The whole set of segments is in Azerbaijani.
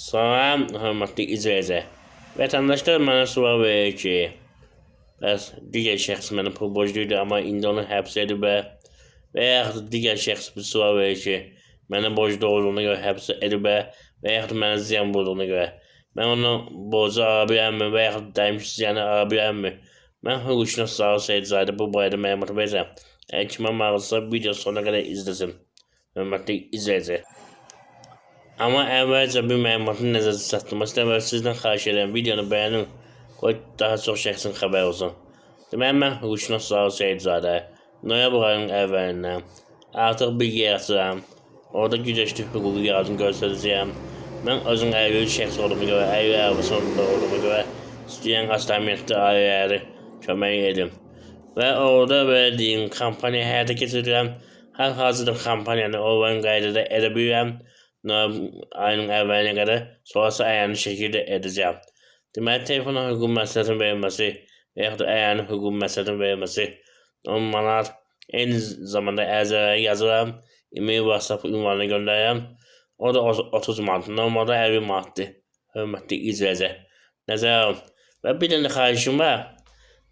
Salam, hörmətli izləyicilər. Vətəndaşlar mənə sual verir ki, bəs digər şəxs mənə pul borcluydu, amma indi onu həbs edib və yaxud digər şəxs bir sual verir ki, mənə borclu olduğuna görə həbs edib və yaxud mənə ziyan vurduğuna görə mən onun borcu ala bilərmi və yaxud dəymiş ziyanı ala bilərmi? Mən hüquqşünas Zaur Seyidzadə bu barədə məlumat verəcəm. Əgər kimə maraqlısa, video sonuna qədər izləsin, hörmətli izləyicilər. Amma əvvəlcə bir məlumatın nəzərdə çatdırmaq istəyirəm. Sizdən xahiş edirəm, videonu bəyənin, qoy daha çox şəxsin xəbər olsun. Deməli, mən hüquqşünas Zaur Seyidzadə noyabr ayının əvvəlindən artıq bir yer açıram. Orada gücəşli hüquqi yardım göstərəcəyəm. Mən özüm əlilli şəxs olduğuma görə, əlilli arabasında olduğuma görə istəyən hastamiyyətdə ailələri kömək edim. Və orada verdiyim kampaniya həyata keçirirəm. Hal-hazırda kampaniyanı onlayn qaydada edə bilirəm. Ayının əvvəlinə qədər, sonrası əyani şəkildə edəcəm. Deməli, telefona hüquq məsləhətinin verilməsi və yaxud da əyani hüquq məsləhətinin verilməsi 10 manat. Eyni zamanda ərizələri yazıram, e-mail, WhatsApp ünvanına göndərirəm. O da 30 manat, normalda 50 manatdır. Hörmətli izləyicilər, nəzərə alın. Və bir dənə xahişim var.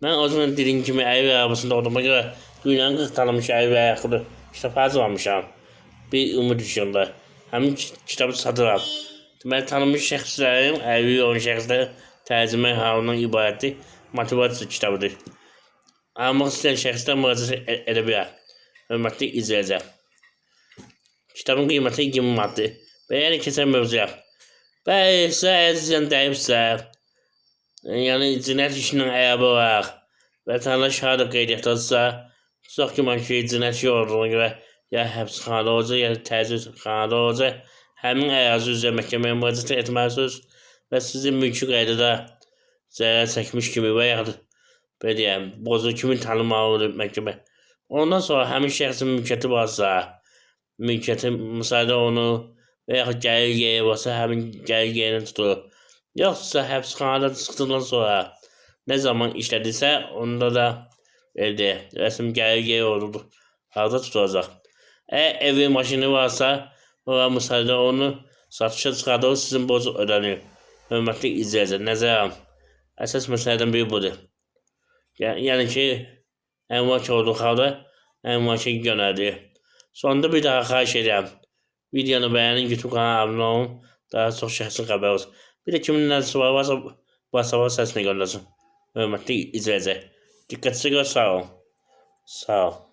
Mən özümün dediyim kimi əlilli arabasında olduğuma görə dünyanın 40 tanınmış əlilli ayaqlı kitab hazırlamışam. Bir ümid üstündə. Həmin kitabı satıram. Deməli, tanınmış şəxslərin əlilliyi olan şəxsləri tərcümə halından ibarətdir. Motivasiya kitabıdır. Almaq istəyən şəxslər müraciət edə bilər. Hörmətli izləyicilər. Kitabın qiyməti 20 manatdır. Və yəni keçən mövzuya. Bəli, sizə əgər ziyan dəyibsə, yəni cinayət işindən əyabi olaraq vətəndaş harada qeydiyyatdadırsa, tutaq ki, ki, cinayət işi olduğuna görə ya həbsxanada olacaq, ya təzyiqxanada olacaq. Həmin ərazi üzrə məhkəməyə müraciət etməlisiniz və sizin mülki qaydada zərər çəkmiş kimi və yaxud belə deyəm, bozu kimi tanımalıdır məhkəmə. Ondan sonra həmin şəxsin mülkiyyəti varsa, mülkiyyəti müsadə onu və yaxud gəlir yeri varsa, həmin gəlir yerini tutur. Yoxsa həbsxanada çıxdıqdan sonra nə zaman işlədirsə, onda da rəsmi gəlir yeri oldudur, harada tutulacaq. Əgər evi, maşini varsa, ora müsadə onu satışa çıxardır, sizin borcu ödənir. Hörmətli izləyicilər, nəzərə alın. Əsas məsələdən biri budur. Yəni ki, əmlak olduğu halda əmlaka yönəldir. Sonunda bir daha xahiş edirəm. Videonu bəyənin, YouTube kanalına abunə olun, daha çox şəxsin xəbər olsun. Bir də kimin nə sualı varsa, WhatsApp səsini göndərsin. Hörmətli izləyicilər, diqqətinizə görə sağ olun. Sağ ol.